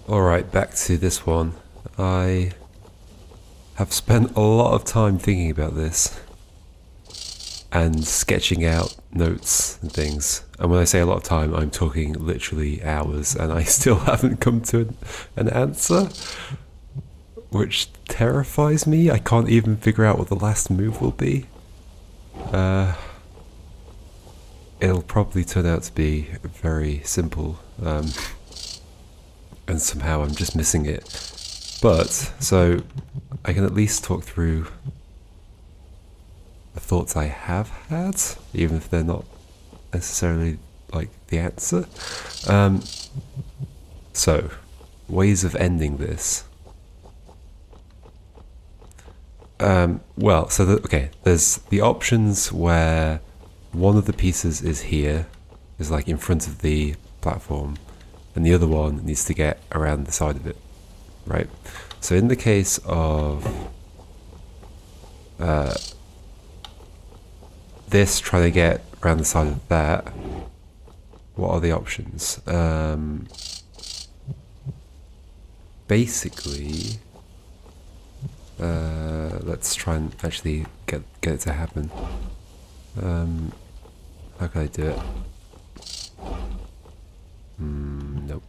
Alright, back to this one. I have spent a lot of time thinking about this and sketching out notes and things. And when I say a lot of time, I'm talking literally hours, and I still haven't come to an answer, which terrifies me. I can't even figure out what the last move will be. It'll probably turn out to be very simple. And somehow I'm just missing it. But, so, I can at least talk through the thoughts I have had, even if they're not necessarily, like, the answer. So, ways of ending this. There's the options where one of the pieces is here, is like in front of the platform, and the other one needs to get around the side of it, right? So in the case of this trying to get around the side of that, what are the options? Basically, let's try and actually get it to happen. How can I do it? Nope.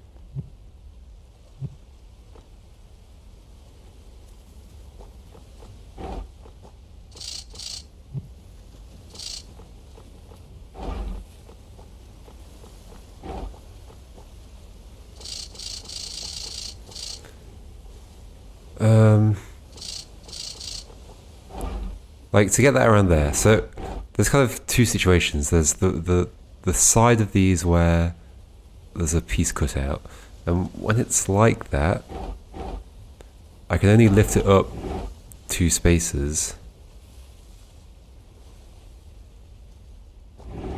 Like, to get that around there, so there's kind of two situations. There's the side of these where there's a piece cut out, and when it's like that, I can only lift it up 2 spaces.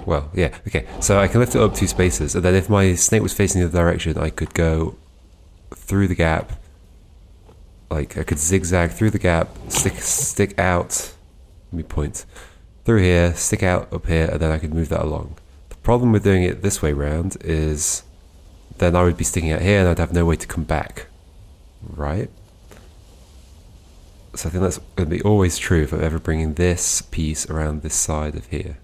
Well, yeah, okay, so I can lift it up 2 spaces, and then if my snake was facing the other direction, I could go through the gap, like I could zigzag through the gap, stick out, let me point, through here, stick out up here, and then I could move that along. The problem with doing it this way round is then I would be sticking out here and I'd have no way to come back, right? So I think that's going to be always true if I'm ever bringing this piece around this side of here.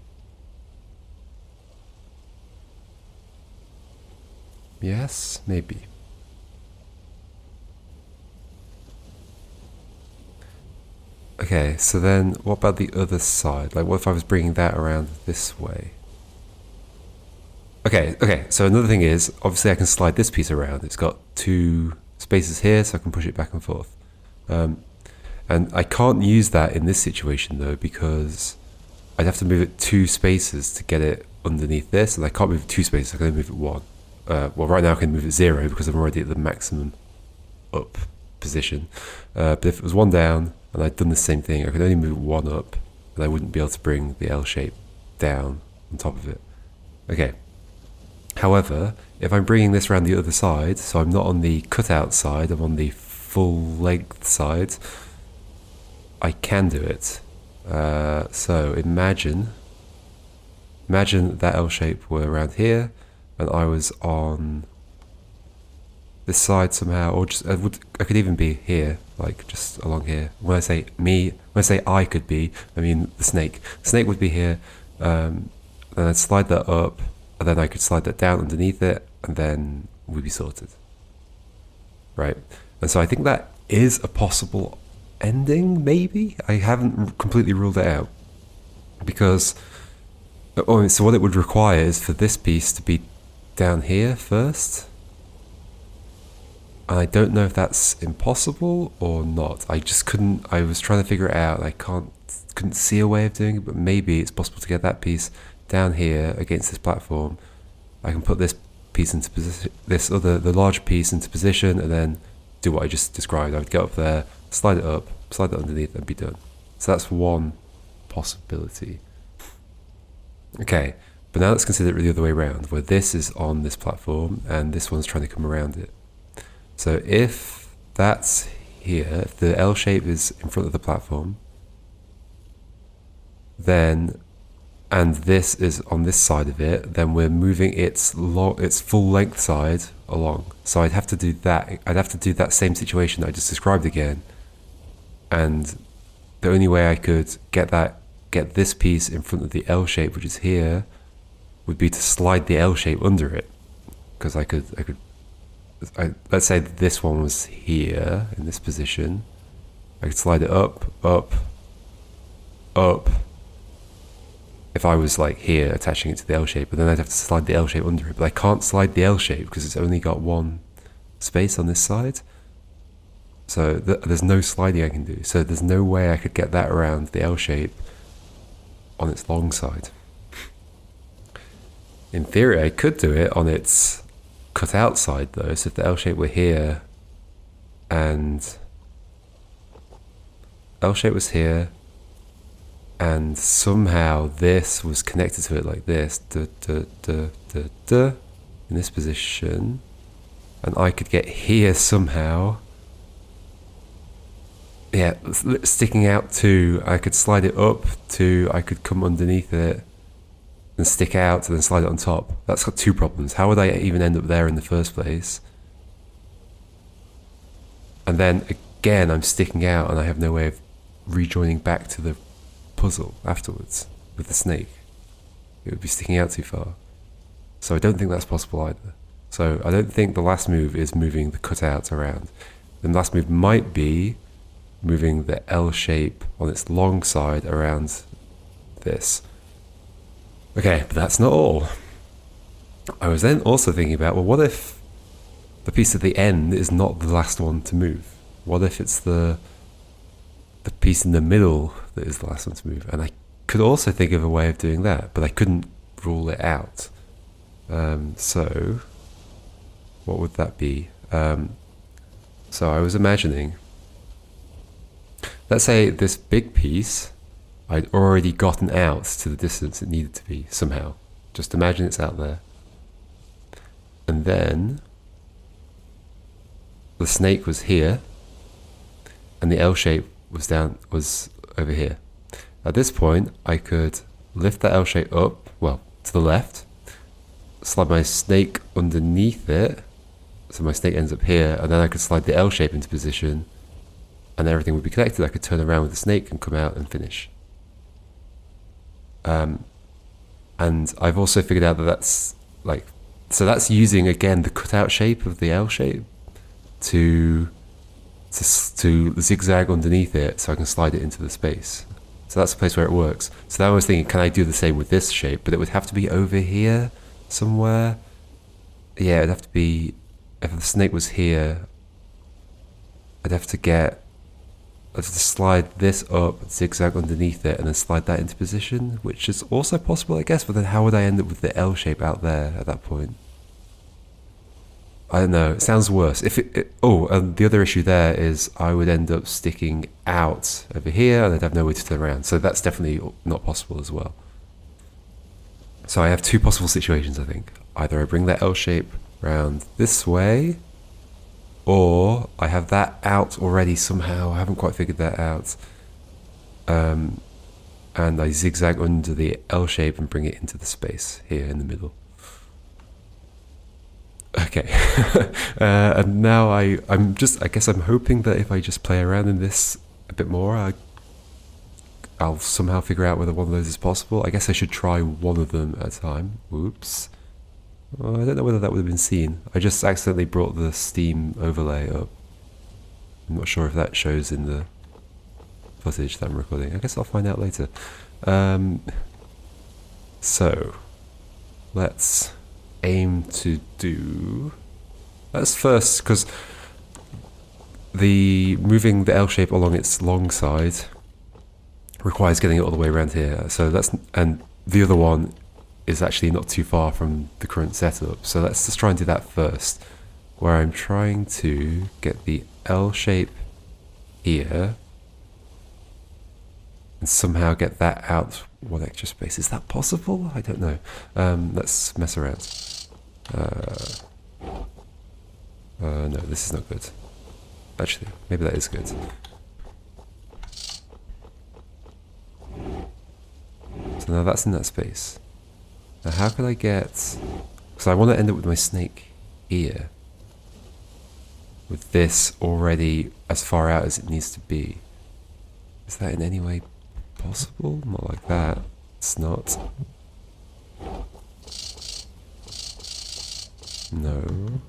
Yes, maybe. Okay, so then what about the other side? Like, what if I was bringing that around this way? Okay, so another thing is, obviously I can slide this piece around. It's got 2 spaces here, so I can push it back and forth. And I can't use that in this situation, though, because I'd have to move it 2 spaces to get it underneath this, and I can't move it 2 spaces, I can only move it 1. Well, right now I can move it 0, because I'm already at the maximum up position. But if it was 1 down, and I'd done the same thing, I could only move 1 up, and I wouldn't be able to bring the L shape down on top of it. Okay. However, if I'm bringing this around the other side, so I'm not on the cutout side, I'm on the full length side, I can do it. So imagine that L shape were around here, and I was on this side somehow, or just I could even be here, like just along here. When I say I could be, I mean the snake. The snake would be here, and I'd slide that up, and then I could slide that down underneath it, and then we'd be sorted. Right? And so I think that is a possible ending, maybe? I haven't completely ruled it out. Because, so what it would require is for this piece to be down here first. And I don't know if that's impossible or not. I just couldn't, I was trying to figure it out, and I couldn't see a way of doing it, but maybe it's possible to get that piece down here against this platform. I can put this piece into position, the large piece into position, and then do what I just described. I would get up there, slide it up, slide it underneath, and be done. So that's one possibility. Okay, but now let's consider it the other way around, where this is on this platform, and this one's trying to come around it. So if that's here, if the L shape is in front of the platform, then, and this is on this side of it, then we're moving its full length side along. So I'd have to do that. I'd have to do that same situation that I just described again. And the only way I could get this piece in front of the L shape, which is here, would be to slide the L shape under it. Because let's say that this one was here in this position. I could slide it up, up, up. If I was like here attaching it to the L shape, but then I'd have to slide the L shape under it. But I can't slide the L shape because it's only got one space on this side. So there's no sliding I can do. So there's no way I could get that around the L shape on its long side. In theory, I could do it on its cut out side though. So if the L shape were here and L shape was here and somehow this was connected to it like this, in this position, and I could get here somehow, yeah, sticking out to, I could slide it up to, I could come underneath it and stick out and then slide it on top. That's got two problems. How would I even end up there in the first place? And then again, I'm sticking out and I have no way of rejoining back to the puzzle afterwards with the snake. It would be sticking out too far. So I don't think that's possible either. So I don't think the last move is moving the cutout around. The last move might be moving the L shape on its long side around this. Okay, but that's not all. I was then also thinking about, well, what if the piece at the end is not the last one to move? What if it's the piece in the middle that is the last one to move? And I could also think of a way of doing that, but I couldn't rule it out. So what would that be? So I was imagining, let's say this big piece I'd already gotten out to the distance it needed to be somehow. Just imagine it's out there. And then the snake was here and the L shape was over here. At this point, I could lift that L shape up, well, to the left, slide my snake underneath it, so my snake ends up here, and then I could slide the L shape into position, and everything would be connected. I could turn around with the snake and come out and finish. And I've also figured out that that's like, so that's using again the cutout shape of the L shape to zigzag underneath it so I can slide it into the space. So that's the place where it works. So now I was thinking, can I do the same with this shape? But it would have to be over here somewhere. Yeah, it'd have to be, if the snake was here, I'd have to slide this up, zigzag underneath it, and then slide that into position, which is also possible, I guess, but then how would I end up with the L shape out there at that point? I don't know, it sounds worse. And the other issue there is I would end up sticking out over here and I'd have no way to turn around. So that's definitely not possible as well. So I have two possible situations, I think. Either I bring that L shape round this way, or I have that out already somehow. I haven't quite figured that out. And I zigzag under the L shape and bring it into the space here in the middle. Okay, and now I guess I'm hoping that if I just play around in this a bit more, I'll somehow figure out whether one of those is possible. I guess I should try one of them at a time. Oops. Well, I don't know whether that would have been seen. I just accidentally brought the Steam overlay up. I'm not sure if that shows in the footage that I'm recording. I guess I'll find out later. So, let's aim to do, let's first, because moving the L shape along its long side requires getting it all the way around here. So and the other one is actually not too far from the current setup. So let's just try and do that first, where I'm trying to get the L shape here and somehow get that out one extra space. Is that possible? I don't know. Let's mess around. No, this is not good. Actually, maybe that is good. So now that's in that space. Now how can I get... So I want to end up with my snake here. with this already as far out as it needs to be. Is that in any way possible? Not like that. It's not. No.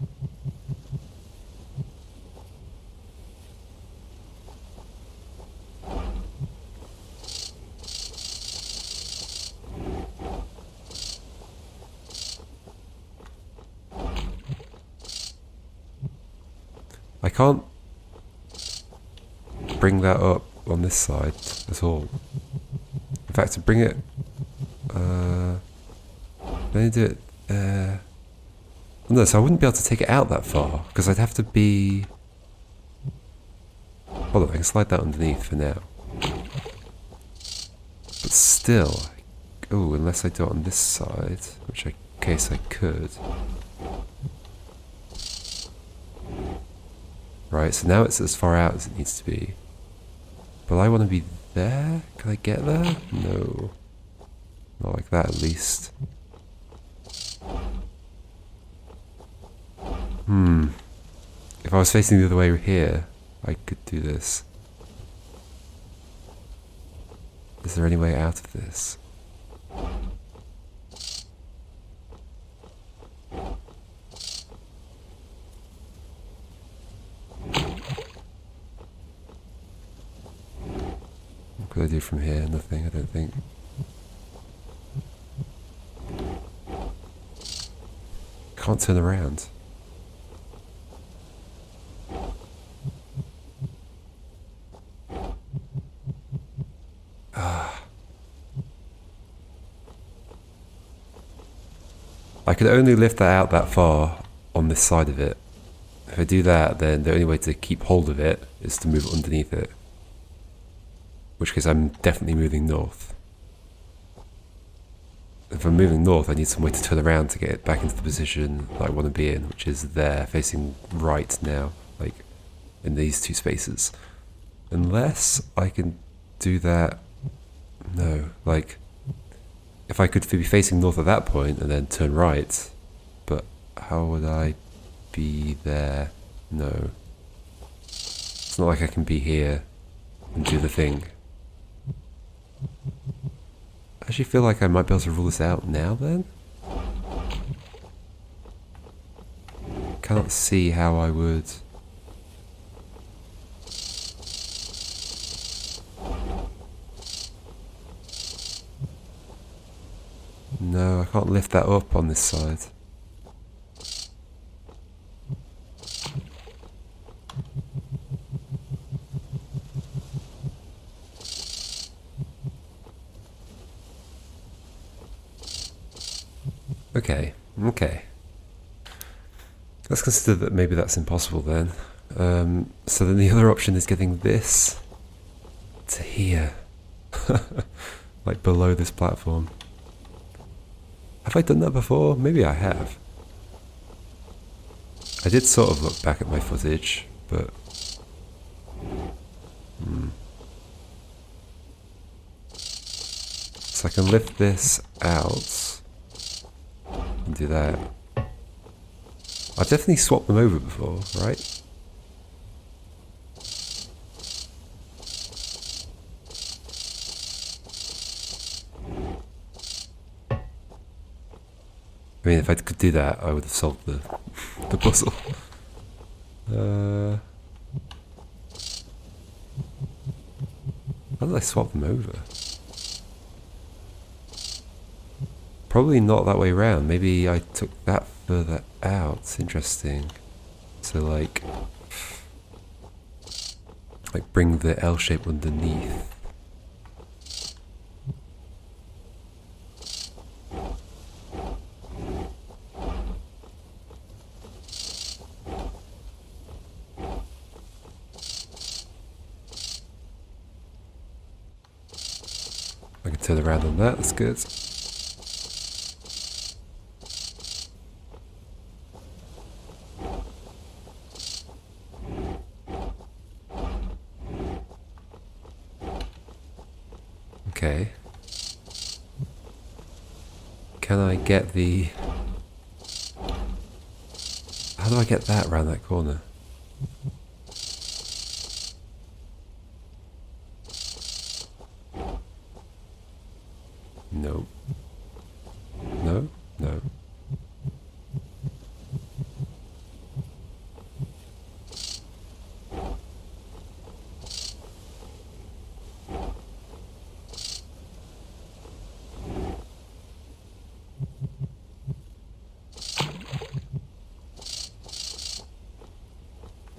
I can't bring that up on this side at all. In fact, to bring it, let me do it there. No, so I wouldn't be able to take it out that far because I'd have to be. Hold on, I can slide that underneath for now. But still, oh, unless I do it on this side, which I guess I could. Right, so now it's as far out as it needs to be. But I want to be there? Can I get there? No. Not like that, at least. If I was facing the other way here, I could do this. Is there any way out of this? What could I do from here? Nothing, I don't think. Can't turn around. I could only lift that out that far on this side of it. If I do that, then the only way to keep hold of it is to move underneath it. In which case I'm definitely moving north. If I'm moving north, I need some way to turn around to get it back into the position that I want to be in, which is there, facing right now, like in these two spaces. Unless I can do that. No, like if I could be facing north at that point and then turn right, but how would I be there? No. It's not like I can be here and do the thing. I actually feel like I might be able to rule this out now then. Can't see how I would. No, I can't lift that up on this side. Okay. Let's consider that maybe that's impossible then. So then the other option is getting this to here. Like below this platform. Have I done that before? Maybe I have. I did sort of look back at my footage, but... So I can lift this out and do that. I've definitely swapped them over before, right? I mean, if I could do that, I would have solved the puzzle. How did I swap them over? Probably not that way around. Maybe I took that further out. Interesting. So like bring the L shape underneath. I can turn around on that, that's good. Okay. Can I get the... How do I get that around that corner? No. No? No.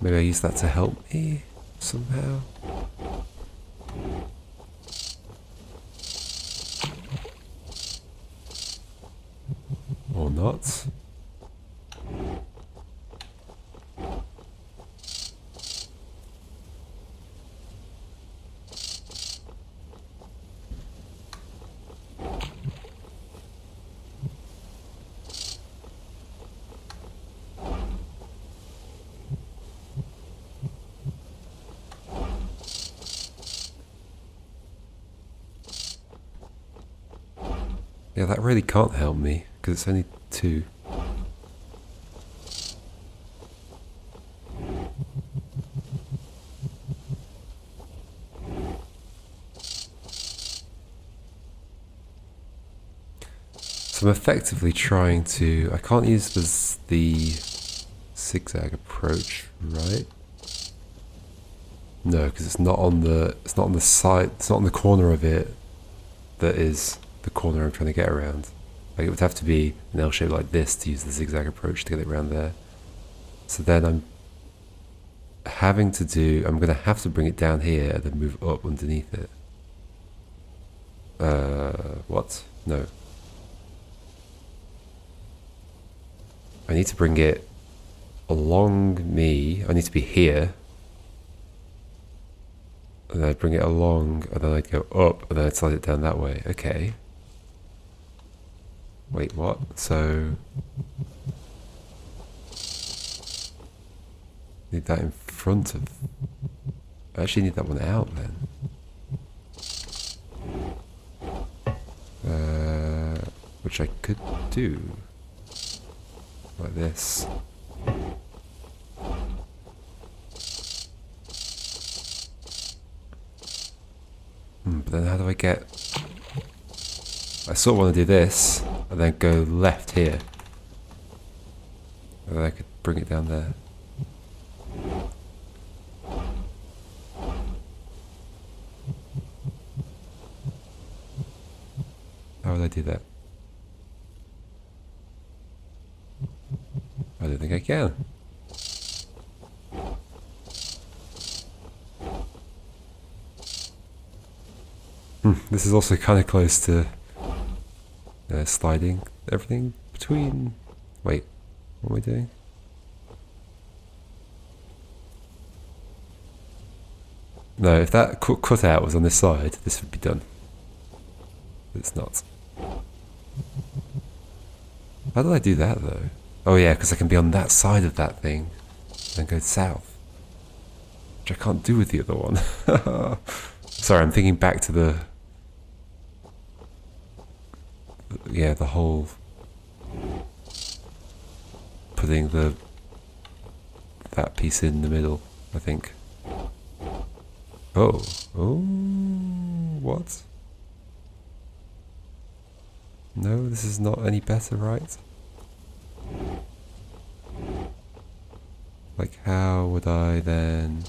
Maybe I use that to help me somehow. Or not. Yeah, that really can't help me, because it's only 2. So I'm effectively trying to... I can't use the zigzag approach, right? No, because it's not on the side, it's not on the corner of it that is the corner I'm trying to get around. Like, it would have to be an L shape like this to use the zigzag approach to get it around there. So then I'm going to have to bring it down here and then move up underneath it. What? No. I need to bring it along me. I need to be here. And then I'd bring it along, and then I'd go up, and then I'd slide it down that way. Okay. Wait, what? So... need that in front of... I actually need that one out, then. Which I could do. Like this. But then how do I get... I sort of want to do this, and then go left here. And then I could bring it down there. How would I do that? I don't think I can. This is also kind of close to sliding everything between... Wait, what am I doing? No, if that cutout was on this side, this would be done. But it's not. How did I do that, though? Oh yeah, because I can be on that side of that thing and go south. Which I can't do with the other one. Sorry, I'm thinking back to the whole putting that piece in the middle, I think. Oh, what? No, this is not any better, right? Like, how would I then...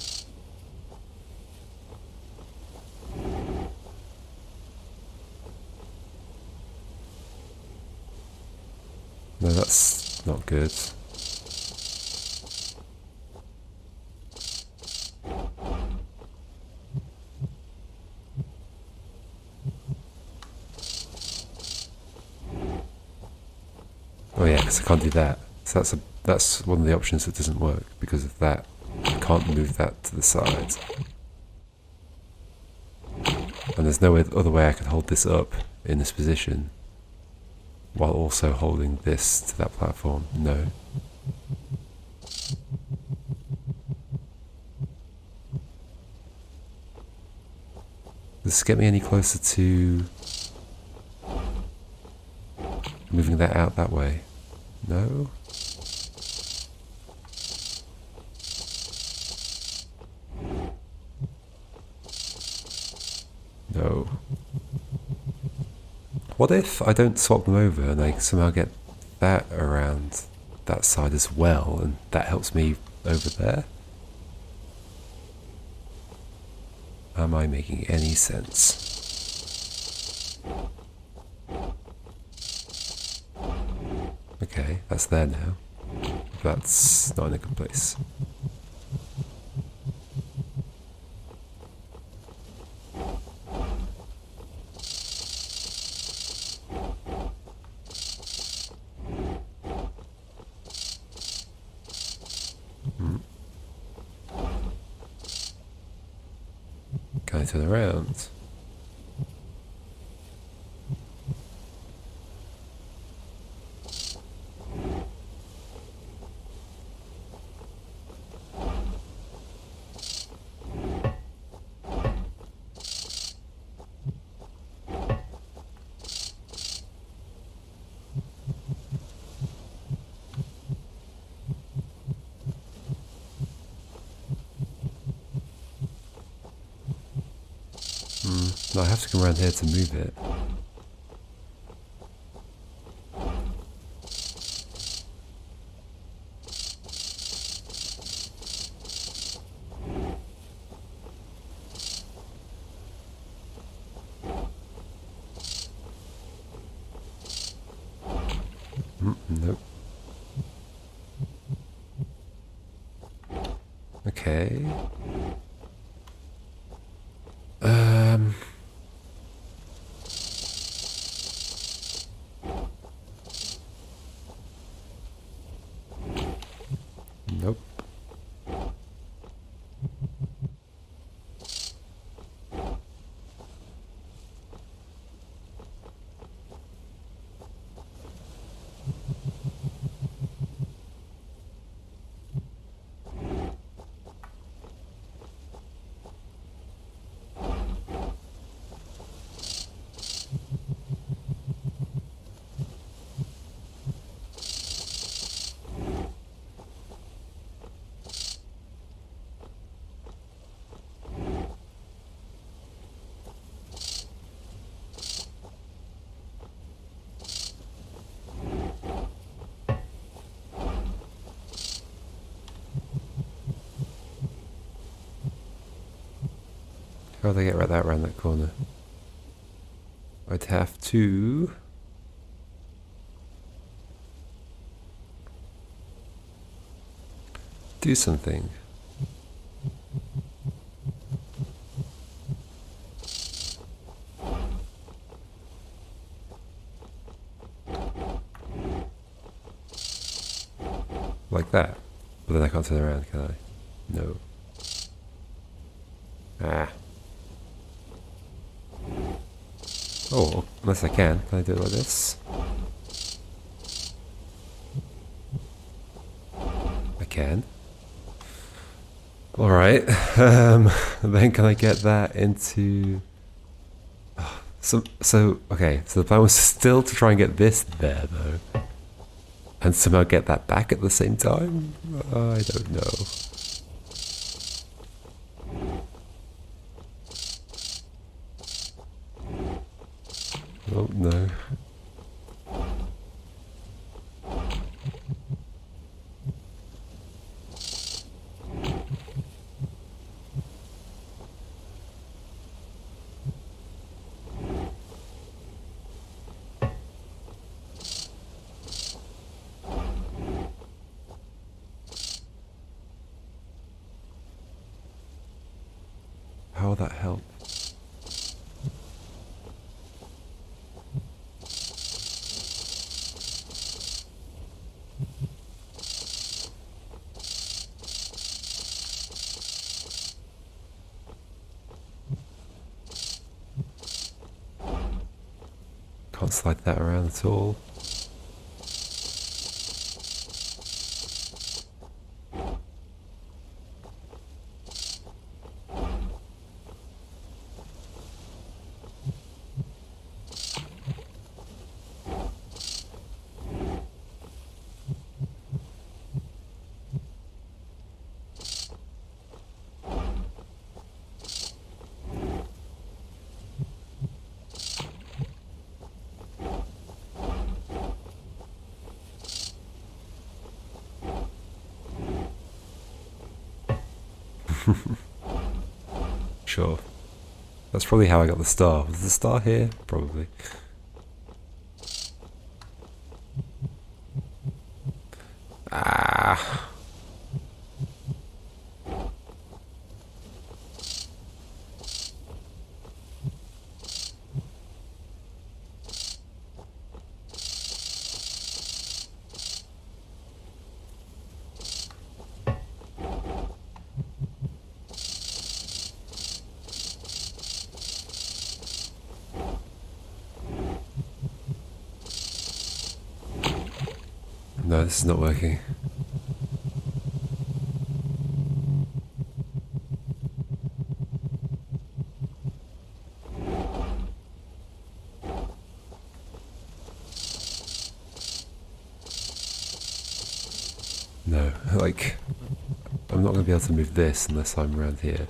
No, that's not good. Oh yeah, because I can't do that. So that's one of the options that doesn't work because of that. I can't move that to the side. And there's no other way I could hold this up in this position while also holding this to that platform. No. Does this get me any closer to moving that out that way? No? What if I don't swap them over and I somehow get that around that side as well, and that helps me over there? Am I making any sense? Okay, that's there now. That's not in a good place. Can I turn around? No, I have to come around here to move it. Nope. Okay. Nope. How do I get that around that corner? I'd have to... do something. Like that. But then I can't turn around, can I? No. Ah. Oh, unless I can. Can I do it like this? I can. Alright. Then can I get that into... So, okay. So the plan was still to try and get this there, though. And somehow get that back at the same time? I don't know. Oh, no. How will that help? Can't slide that around at all. Sure. That's probably how I got the star. Was the star here? Probably. Ah. No, this is not working. No, like, I'm not going to be able to move this unless I'm around here.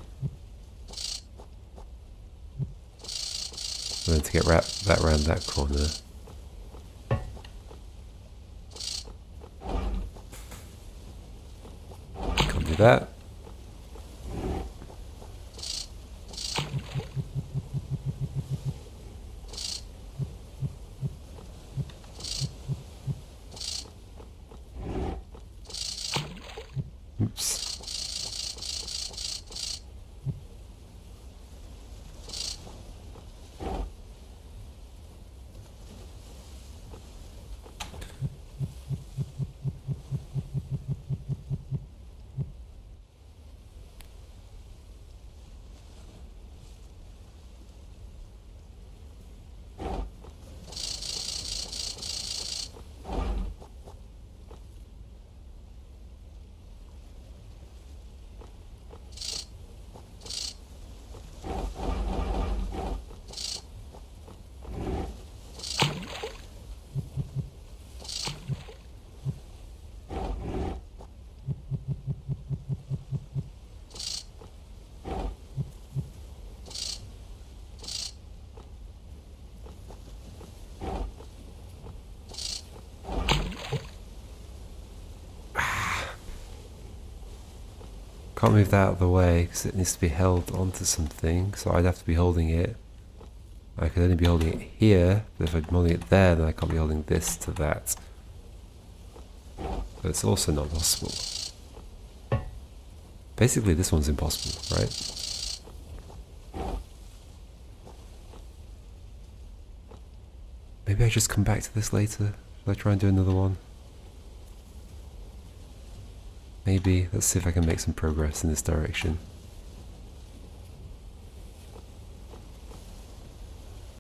And then to get that around that corner. Can't do that. Oops. Can't move that out of the way because it needs to be held onto something, so I'd have to be holding it. I could only be holding it here, but if I'm holding it there, then I can't be holding this to that. So it's also not possible. Basically, this one's impossible, right? Maybe I just come back to this later. Should I try and do another one? Maybe. Let's see if I can make some progress in this direction.